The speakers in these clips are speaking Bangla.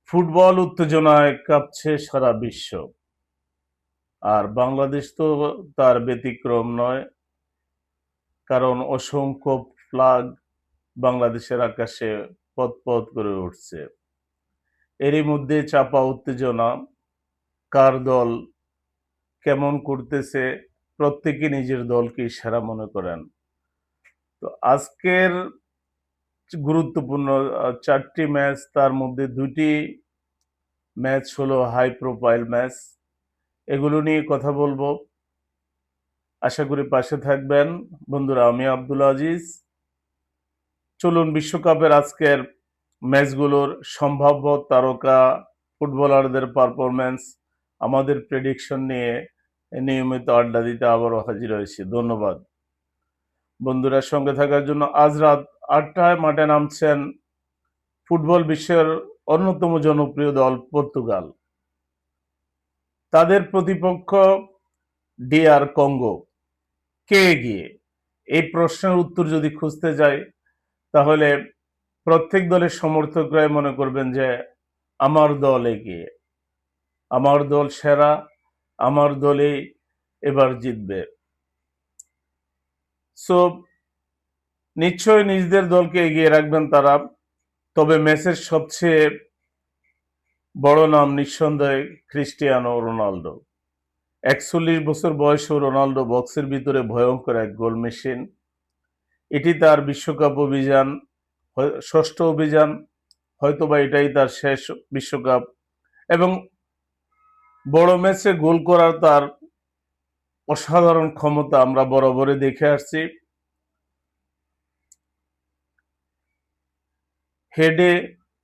ফুটবল উত্তেজনায় কাঁপছে সারা বিশ্ব। আর বাংলাদেশ তো তার ব্যতিক্রম নয়, কারণ অসংখ্য ফ্ল্যাগ বাংলাদেশের আকাশে পথ করে উঠছে। এরই মধ্যে চাপা উত্তেজনা, কার দল কেমন করতেছে, প্রত্যেকে নিজের দলকেই সেরা মনে করেন। তো আজকের গুরুত্বপূর্ণ 4টি ম্যাচ, তার মধ্যে 2টি ম্যাচ হলো হাই প্রোফাইল ম্যাচ। এগুলো নিয়ে কথা বলবো, আশা করি পাশে থাকবেন। বন্ধুরা, আমি আব্দুল আজিজ। চলুন বিশ্বকাপের আজকের ম্যাচগুলোর সম্ভাব্য তারকা ফুটবলারদের পারফরম্যান্স, আমাদের প্রেডিকশন নিয়ে নিয়মিত আড্ডা দিতে আবারও হাজির হয়েছি। ধন্যবাদ বন্ধুরা সঙ্গে থাকার জন্য। আজ রাত 8টায় মাঠে নামছেন ফুটবল বিশ্বের অন্যতম জনপ্রিয় দল পর্তুগাল। তাদের প্রতিপক্ষ ডিআর কঙ্গো। কে এগিয়ে? এই প্রশ্নের উত্তর যদি খুঁজতে যাই, তাহলে প্রত্যেক দলের সমর্থকরাই মনে করবেন যে আমার দল এগিয়ে, আমার দল সেরা, আমার দলই এবার জিতবে। সো নিশ্চয়ই নিজেদের দলকে এগিয়ে রাখবেন তারা। তবে ম্যাচের সবচেয়ে বড় নাম নিঃসন্দেহে ক্রিস্টিয়ানো রোনাল্ডো। 41 বছর বয়সেও রোনাল্ডো বক্সের ভিতরে ভয়ঙ্কর এক গোল মেশিন। এটি তার বিশ্বকাপ অভিযান, ষষ্ঠ অভিযান, হয়তোবা এটাই তার শেষ বিশ্বকাপ। এবং বড় ম্যাচে গোল করার তার অসাধারণ ক্ষমতা আমরা বরাবরই দেখে আসছি। হেডে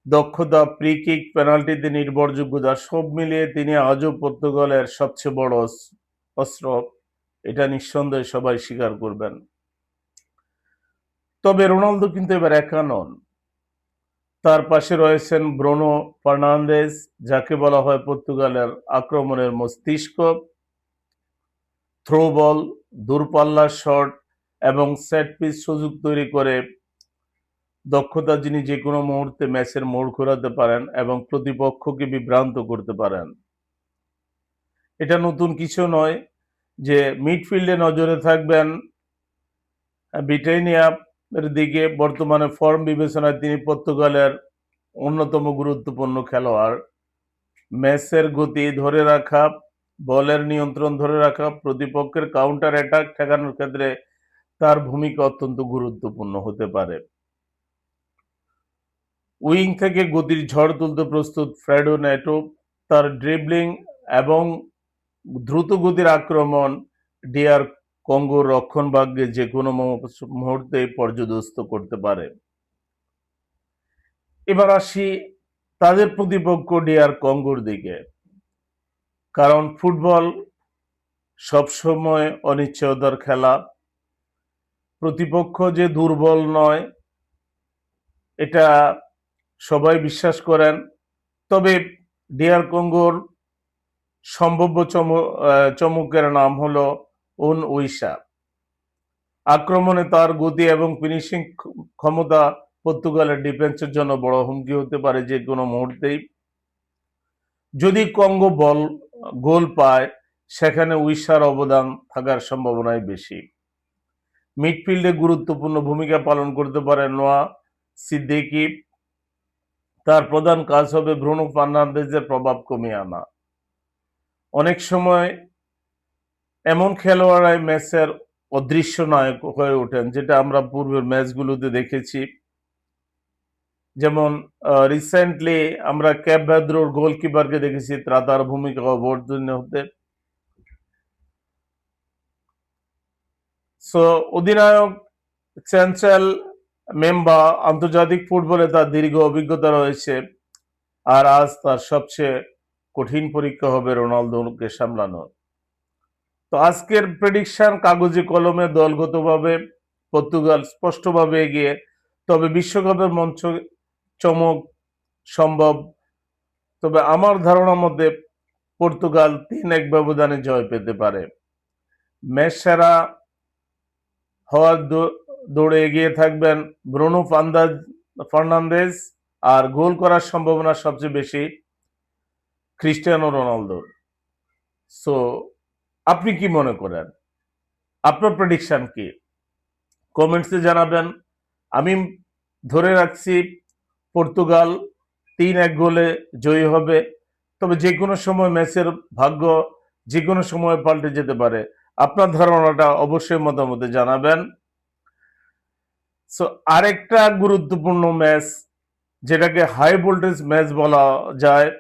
দক্ষতা, ফ্রি কিক, পেনাল্টিতে নির্ভরযোগ্যতা সব মিলিয়ে তিনি আজও পর্তুগালের সবচেয়ে বড় অস্ত্র, এটা নিঃসন্দেহে সবাই স্বীকার করবেন। তবে রোনালদো কিন্তু এবার একা নন। তার পাশে রয়েছেন ব্রুনো ফার্নান্দেজ, যাকে বলা হয় পর্তুগালের আক্রমণের মস্তিষ্ক। থ্রো বল, দূরপাল্লার শট এবং সেট পিস সুযোগ তৈরি করে দক্ষতা, যিনি যে কোনো মুহূর্তে ম্যাচের মোড় ঘোরাতে পারেন এবং প্রতিপক্ষকে বিভ্রান্ত করতে পারেন। এটা নতুন কিছু নয় যে মিডফিল্ডে নজরে থাকবেন ব্রিটানিয়া এর দিকে। বর্তমানে ফর্ম বিবেচনায় তিনি পর্তুগালের অন্যতম গুরুত্বপূর্ণ খেলোয়াড়। ম্যাচের গতি ধরে রাখা, বলের নিয়ন্ত্রণ ধরে রাখা, প্রতিপক্ষের কাউন্টার অ্যাটাক ঠেকানোর ক্ষেত্রে তার ভূমিকা অত্যন্ত গুরুত্বপূর্ণ হতে পারে। উইং থেকে গতির ঝড় তুলতে প্রস্তুত ফ্রেডো নেটো। তার ড্রিবলিং এবং দ্রুত গতির আক্রমণ ডিআর কঙ্গোর রক্ষণভাগকে যে কোনো মুহূর্তে পর্যদস্ত করতে পারে। এবার আসি তাদের প্রতিপক্ষ ডিআর কঙ্গোর দিকে, কারণ ফুটবল সবসময় অনিশ্চয়তার খেলা। প্রতিপক্ষ যে দুর্বল নয়, এটা সবাই বিশ্বাস করেন। তবে ডিআর কঙ্গোর সম্ভাব্য চমকের নাম হলো উন উইসা। আক্রমণে তার গতি এবং ফিনিশিং ক্ষমতা পর্তুগালের ডিফেন্সের জন্য বড় হুমকি হতে পারে যে কোনো মুহূর্তেই। যদি কঙ্গো গোল পায়, সেখানে উইসার অবদান থাকার সম্ভাবনাই বেশি। মিডফিল্ডে গুরুত্বপূর্ণ ভূমিকা পালন করতে পারে নোয়া সিদ্দিকি। তার প্রধান কাজ হবে ব্রুনো ফার্নান্দেজের প্রভাব কমিয়ে আনা। অনেক সময় এমন খেলোয়াড়রাই ম্যাচের অদৃশ্য নায়ক হয়ে ওঠেন, যেটা আমরা পূর্বের ম্যাচগুলোতে দেখেছি। যেমন রিসেন্টলি আমরা ক্যাপ ভার্দের গোলকিপারকে দেখেছি তার ভূমিকা অবতীর্ণ হতে। সো অধিনায়ক চ্যাঞ্চেল মেম্বা, আন্তর্জাতিক ফুটবলে তার দীর্ঘ অভিজ্ঞতা রয়েছে। আর আজ তার সবচেয়ে কঠিন পরীক্ষা হবে রোনালদোকে সামলানো। তো আজকের প্রেডিকশন, কাগজে কলমে দলগতভাবে পর্তুগাল স্পষ্টভাবে এগিয়ে, তবে বিশ্বকাপের মঞ্চ চমক সম্ভব। তবে আমার ধারণার মধ্যে পর্তুগাল 3-1 ব্যবধানে জয় পেতে পারে। ম্যাচ সেরা হওয়ার দৌড়ে এগিয়ে থাকবেন ব্রুনো ফার্নান্দেজ আর গোল করার সম্ভাবনা সবচেয়ে বেশি ক্রিস্টিয়ানো রোনালদোর। সো আপনি কি মনে করেন? আপনার প্রেডিকশন কি? কমেন্টসে জানাবেন। আমি ধরে রাখছি পর্তুগাল ৩-১ গোলে জয়ী হবে। তবে যে কোনো সময় ম্যাচের ভাগ্য যে কোনো সময় পাল্টে যেতে পারে। আপনার ধারণাটা অবশ্যই মতামতে জানাবেন। সো আরেকটা গুরুত্বপূর্ণ ম্যাচ, যেটাকে হাই ভোল্টেজ ম্যাচ বলা যায়,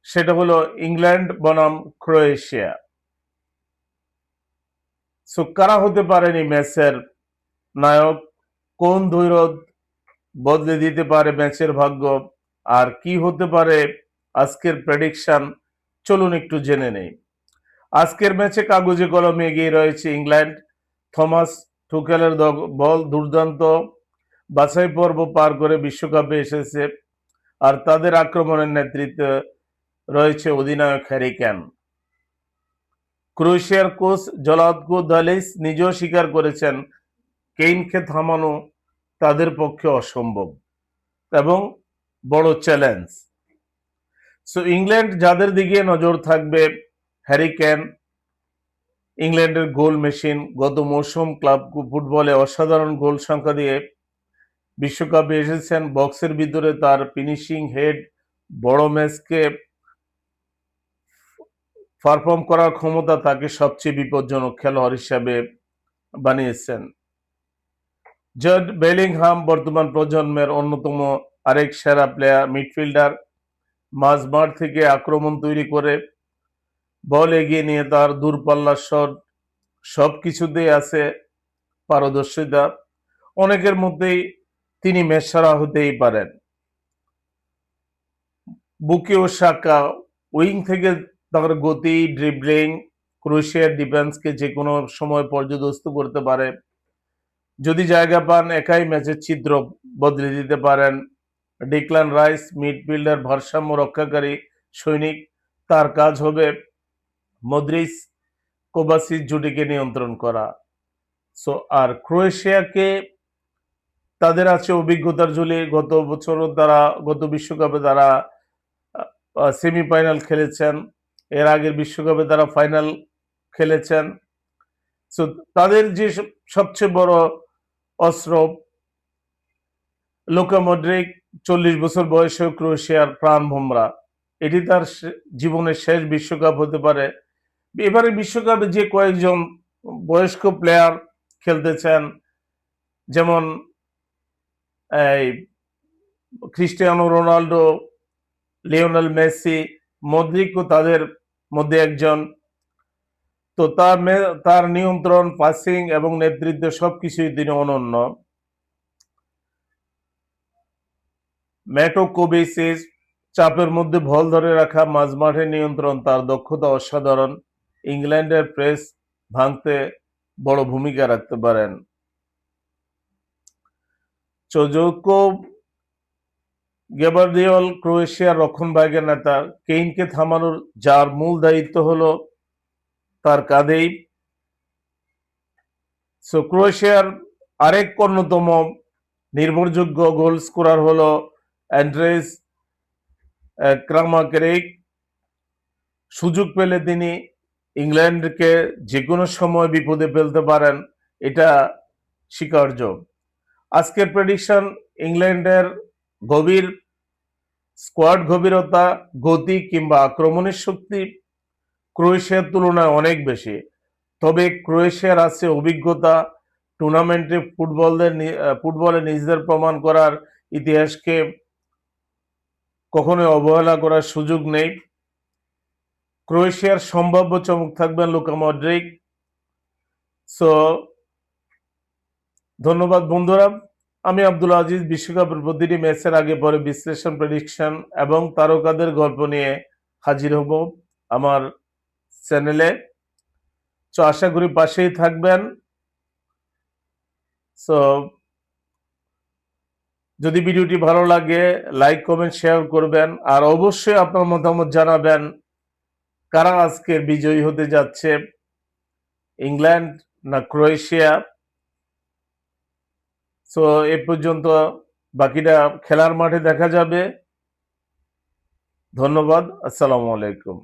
সেটা হলো ইংল্যান্ড বনাম ক্রোয়েশিয়া। সো কারা হতে পারেন এই ম্যাচের নায়ক? কোন দ্বৈরথ বদলে দিতে পারে ম্যাচের ভাগ্য? আর কি হতে পারে আজকের প্রেডিকশন? চলুন একটু জেনে নেই। আজকের ম্যাচে কাগজে কলমে এগিয়ে রয়েছে ইংল্যান্ড। থমাস টুকেলের বল দুর্দান্ত, বাছাই পর্ব পার করে বিশ্বকাপে এসেছে। আর তাদের আক্রমণের নেতৃত্বে রয়েছে অধিনায়ক হ্যারি কেন। ক্রোয়েশিয়ার কোচ জলাতকো দালিচ নিজেও স্বীকার করেছেন কেইনকে থামানো তাদের পক্ষে অসম্ভব এবং বড় চ্যালেঞ্জ। সো ইংল্যান্ড যাদের দিকে নজর থাকবে, হ্যারি কেন ইংল্যান্ডের গোল মেশিন। গত মৌসুম ক্লাব ফুটবলে অসাধারণ গোল সংখ্যা দিয়ে বিশ্বকাপে এসেছেন। বক্সের ভিতরে তার ফিনিশিং হেড বড় ম্যাচকে পারফর্ম করার ক্ষমতা তাকে সবচেয়ে বিপজ্জনক খেলোয়াড় হিসাবে বানিয়েছেন। জড বেলিংহাম বর্তমান প্রজন্মের অন্যতম আরেক সেরা প্লেয়ার, মিডফিল্ডার। মাঝমাঠ থেকে আক্রমণ তৈরি করে বল এগিয়ে নিয়ে তার দূরপাল্লার শট সবকিছুতেই আছে পারদর্শিতা। অনেকের মধ্যেই তিনি ম্যাচ সেরা হতেই পারেন। বুকায়ো সাকা উইং থেকে তার গতি, ড্রিবলিং ক্রোয়েশিয়ার ডিফেন্সকে যে কোনো সময় পর্যদস্ত করতে পারে। যদি জায়গা পান একাই ম্যাচের চিত্র বদলে দিতে পারেন। ডিক্লান রাইস মিডফিল্ডার ভারসাম্য রক্ষাকারী সৈনিক। তার কাজ হবে মদ্রিচ কোভাচিচ জুটিকে নিয়ন্ত্রণ করা। সো আর ক্রোয়েশিয়াকে তাদের আছে অভিজ্ঞতার ঝুলি। গত বিশ্বকাপে তারা সেমিফাইনাল খেলেছেন। এর আগের বিশ্বকাপে তারা ফাইনাল খেলেছেন। সো তাদের যে সবচেয়ে বড় অস্ত্র লুকা মডরিক, 40 বছর বয়সেও ক্রোয়েশিয়ার প্রাণ ভোমরা। এটি তার জীবনের শেষ বিশ্বকাপ হতে পারে। এবারে বিশ্বকাপে যে কয়েকজন বয়স্ক প্লেয়ার খেলতেছেন, যেমন এই ক্রিস্টিয়ানো রোনাল্ডো, লিওনেল মেসি, মদ্রিকও তাদের মধ্যে একজন। তো তার নিয়ন্ত্রণ, পাসিং এবং নেতৃত্ব সবকিছুই তিনি অনন্য। ম্যাটো কোভাচিচ চাপের মধ্যে বল ধরে রাখা, মাঝমাঠে নিয়ন্ত্রণ, তার দক্ষতা অসাধারণ। ইংল্যান্ডের প্রেস ভাঙতে বড় ভূমিকা রাখতে পারেন। জোকো গেবার্ডিওল ক্রোয়েশিয়ার রক্ষণভাগের নেতা। কেইনকে থামানোর যার মূল দায়িত্ব হলো তার কাঁধেই। সো ক্রোয়েশিয়ার আরেক অন্যতম নির্ভরযোগ্য গোল স্কোরার হলো অ্যান্ড্রেস ক্রামাকেরিক। সুযোগ পেলে তিনি ইংল্যান্ডকে যে কোনো সময় বিপদে ফেলতে পারেন, এটা স্বীকার্য। আজকের প্রেডিকশন, ইংল্যান্ডের গভীর স্কোয়াড গভীরতা, গতি কিংবা আক্রমণের শক্তি ক্রোয়েশিয়ার তুলনায় অনেক বেশি। তবে ক্রোয়েশিয়ার আছে অভিজ্ঞতা, টুর্নামেন্টে ফুটবলে নিজেদের প্রমাণ করার ইতিহাসকে কখনোই অবহেলা করার সুযোগ নেই। ক্রোয়েশিয়ার সম্ভাব্য চমক থাকবেন লুকা মডরিক। সো ধন্যবাদ বন্ধুরা। আমি আব্দুল আজিজ বিশ্বকাপের প্রতিটি ম্যাচের আগে পরে বিশ্লেষণ, প্রেডিকশন এবং তারকাদের গল্প নিয়ে হাজির হব আমার চ্যানেলে। তো আশা করি পাশেই থাকবেন। সো যদি ভিডিওটি ভালো লাগে লাইক, কমেন্ট, শেয়ার করবেন। আর অবশ্যই আপনার মতামত জানাবেন কারা আজকের বিজয়ী হতে যাচ্ছে, ইংল্যান্ড না ক্রোয়েশিয়া। সো এ পর্যন্ত বাকিটা খেলার মাঠে দেখা যাবে। ধন্যবাদ। আসসালামু আলাইকুম।